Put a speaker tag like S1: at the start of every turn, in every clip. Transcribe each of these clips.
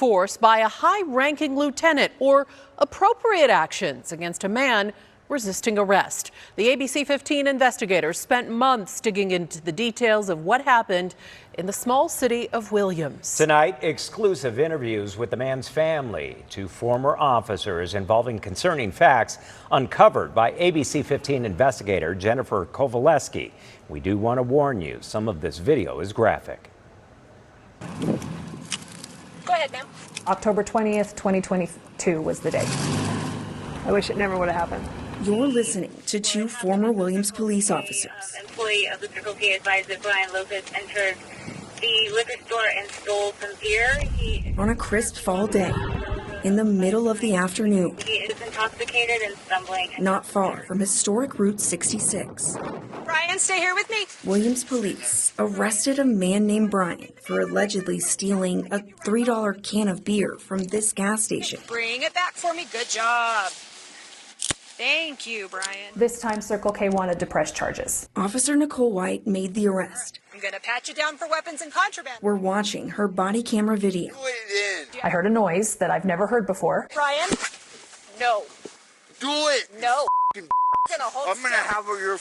S1: Force by a high-ranking lieutenant or appropriate actions against a man resisting arrest. The ABC15 investigators spent months digging into the details of what happened in the small city of Williams.
S2: Tonight, exclusive interviews with the man's family, two former officers involving concerning facts uncovered by ABC15 investigator Jennifer Kowaleski. We do want to warn you, some of this video is graphic.
S3: Go ahead, ma'am.
S4: October 20th, 2022 was the day.
S3: I wish it never would have happened.
S5: You're listening to two former Williams police officers.
S6: Employee of the Circle K advised that Brian Lopez entered the liquor store and stole some beer.
S5: On a crisp fall day, in the middle of the afternoon.
S6: He is intoxicated and stumbling.
S5: Not far from historic Route 66.
S3: Brian, stay here with me.
S5: Williams police arrested a man named Brian for allegedly stealing a $3 can of beer from this gas station.
S3: Bring it back for me. Good job. Thank you, Brian.
S4: This time, Circle K wanted to press charges.
S5: Officer Nicole White made the arrest.
S3: I'm going to pat you down for weapons and contraband.
S5: We're watching her body camera video.
S4: I heard a noise that I've never heard before.
S3: Brian, no.
S7: Do it.
S3: No.
S7: I'm going to have your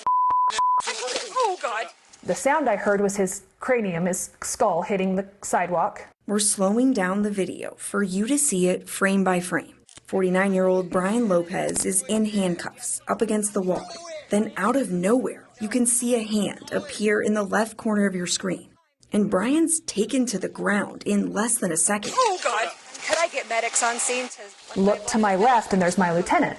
S3: Oh, God.
S4: The sound I heard was his cranium, his skull, hitting the sidewalk.
S5: We're slowing down the video for you to see it frame by frame. 49-year-old Brian Lopez is in handcuffs up against the wall. Then out of nowhere, you can see a hand appear in the left corner of your screen. And Brian's taken to the ground in less than a second.
S3: Oh, God. Could I get medics on scene?
S4: Look to my left and there's my lieutenant,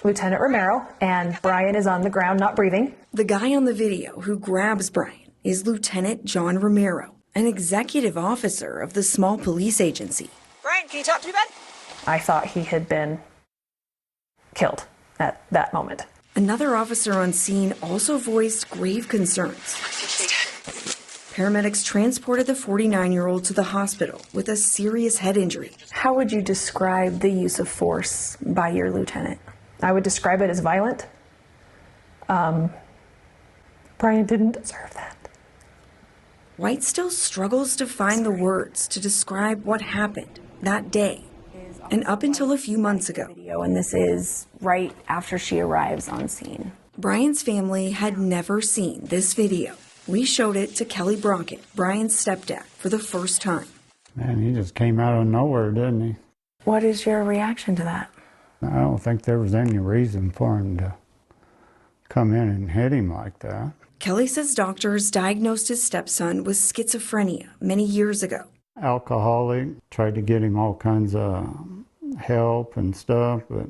S4: Lieutenant Romero, and Brian is on the ground not breathing.
S5: The guy on the video who grabs Brian is Lieutenant John Romero, an executive officer of the small police agency.
S3: Brian, can you talk to me, bud?
S4: I thought he had been killed at that moment.
S5: Another officer on scene also voiced grave concerns. Paramedics transported the 49-year-old to the hospital with a serious head injury.
S4: How would you describe the use of force by your lieutenant? I would describe it as violent. Brian didn't deserve that.
S5: White still struggles to find the words to describe what happened that day. And up until a few months ago,
S4: And this is right after she arrives on scene.
S5: Brian's family had never seen this video. We showed it to Kelly Brockett, Brian's stepdad, for the first time.
S8: Man, he just came out of nowhere, didn't he?
S4: What is your reaction to that?
S8: I don't think there was any reason for him to come in and hit him like that.
S5: Kelly says doctors diagnosed his stepson with schizophrenia many years ago.
S8: Alcoholic, tried to get him all kinds of help and stuff, but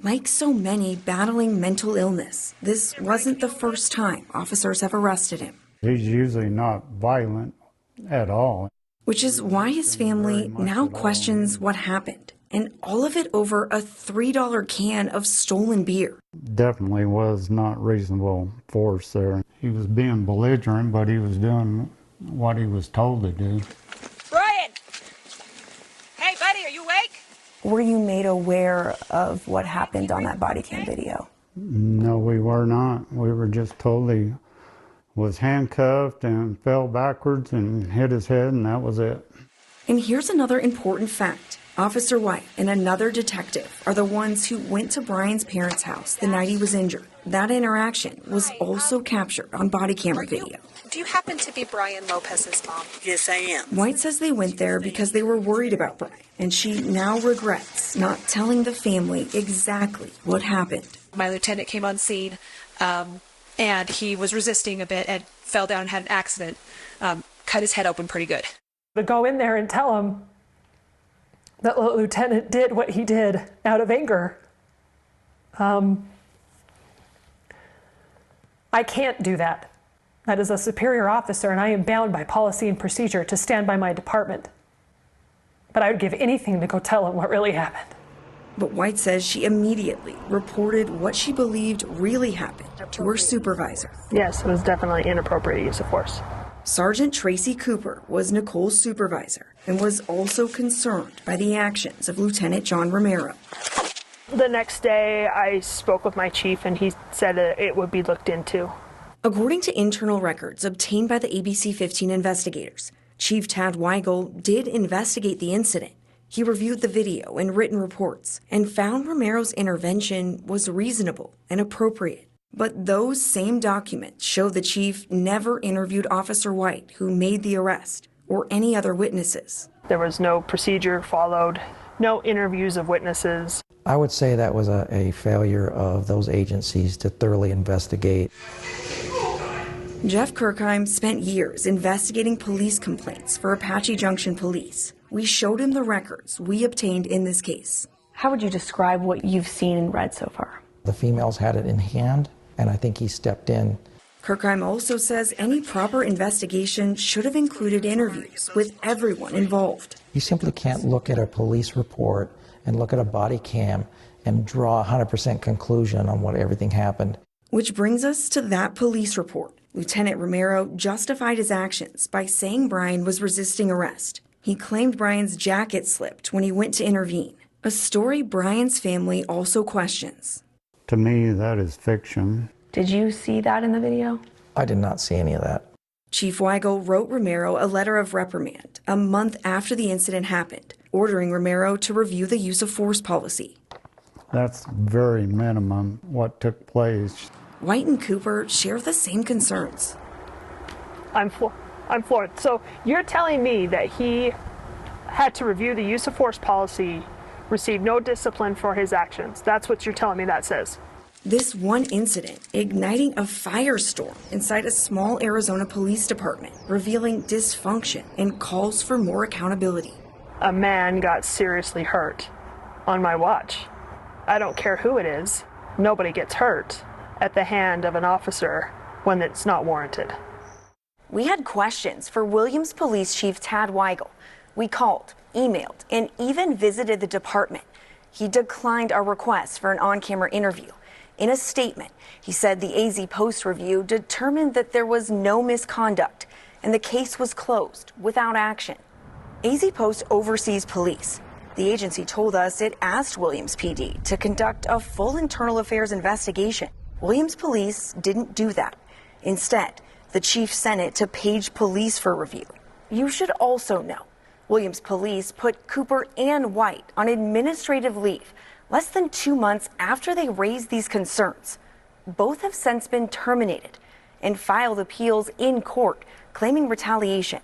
S5: Like so many battling mental illness, this wasn't the first time officers have arrested him.
S8: he's usually not violent at all.
S5: Which is why his family now questions what happened. And all of it over a $3 can of stolen beer.
S8: Definitely was not reasonable force there. He was being belligerent, but he was doing what he was told to do.
S3: Brian! Hey, buddy, are you awake?
S4: Were you made aware of what happened on that body cam video?
S8: No, we were not. We were just told he was handcuffed and fell backwards and hit his head, and that was it.
S5: And here's another important fact. Officer White and another detective are the ones who went to Brian's parents' house the night he was injured. That interaction was also captured on body camera video.
S3: Do you happen to be Brian Lopez's mom?
S7: Yes, I am.
S5: White says they went there because they were worried about Brian, and she now regrets not telling the family exactly what happened.
S3: My lieutenant came on scene, and he was resisting a bit and fell down and had an accident. Cut his head open pretty good.
S4: To go in there and tell him that the lieutenant did what he did out of anger. I can't do that. That is a superior officer, and I am bound by policy and procedure to stand by my department. But I would give anything to go tell him what really happened.
S5: But White says she immediately reported what she believed really happened to her supervisor.
S9: Yes, it was definitely inappropriate use of force.
S5: Sergeant Tracy Cooper was Nicole's supervisor and was also concerned by the actions of Lieutenant John Romero.
S9: The next day, I spoke with my chief, and he said that it would be looked into.
S5: According to internal records obtained by the ABC15 investigators, Chief Tad Weigel did investigate the incident He reviewed the video and written reports and found Romero's intervention was reasonable and appropriate. But those same documents show the chief never interviewed Officer White, who made the arrest, or any other witnesses.
S9: There was no procedure followed, no interviews of witnesses.
S10: I would say that was a failure of those agencies to thoroughly investigate.
S5: Jeff Kirkheim spent years investigating police complaints for Apache Junction Police. We showed him the records we obtained in this case.
S11: How would you describe what you've seen and read so far?
S10: The females had it in hand, and I think he stepped in.
S5: Kirkheim also says any proper investigation should have included interviews with everyone involved.
S10: You simply can't look at a police report and look at a body cam and draw a 100% conclusion on what everything happened.
S5: Which brings us to that police report. Lieutenant Romero justified his actions by saying Brian was resisting arrest. He claimed Brian's jacket slipped when he went to intervene, a story Brian's family also questions.
S8: To me, that is fiction.
S11: Did you see that in the video?
S10: I did not see any of that.
S5: Chief Weigel wrote Romero a letter of reprimand a month after the incident happened, ordering Romero to review the use of force policy.
S8: That's very minimum what took place.
S5: White and Cooper share the same concerns.
S9: I'm floored. So you're telling me that he had to review the use of force policy, received no discipline for his actions. That's what you're telling me that says.
S5: This one incident igniting a firestorm inside a small Arizona police department, revealing dysfunction and calls for more accountability.
S9: A man got seriously hurt on my watch. I don't care who it is. Nobody gets hurt at the hand of an officer when it's not warranted.
S5: We had questions for Williams Police Chief Tad Weigel. We called, emailed, and even visited the department. He declined our request for an on-camera interview. In a statement, he said the AZ Post review determined that there was no misconduct and the case was closed without action. AZ Post oversees police. The agency told us it asked Williams PD to conduct a full internal affairs investigation. Williams Police didn't do that. Instead, the chief sent it to Page Police for review. You should also know, Williams Police put Cooper and White on administrative leave less than 2 months after they raised these concerns. Both have since been terminated and filed appeals in court claiming retaliation.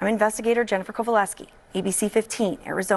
S5: I'm investigator Jennifer Kowaleski, ABC 15 Arizona.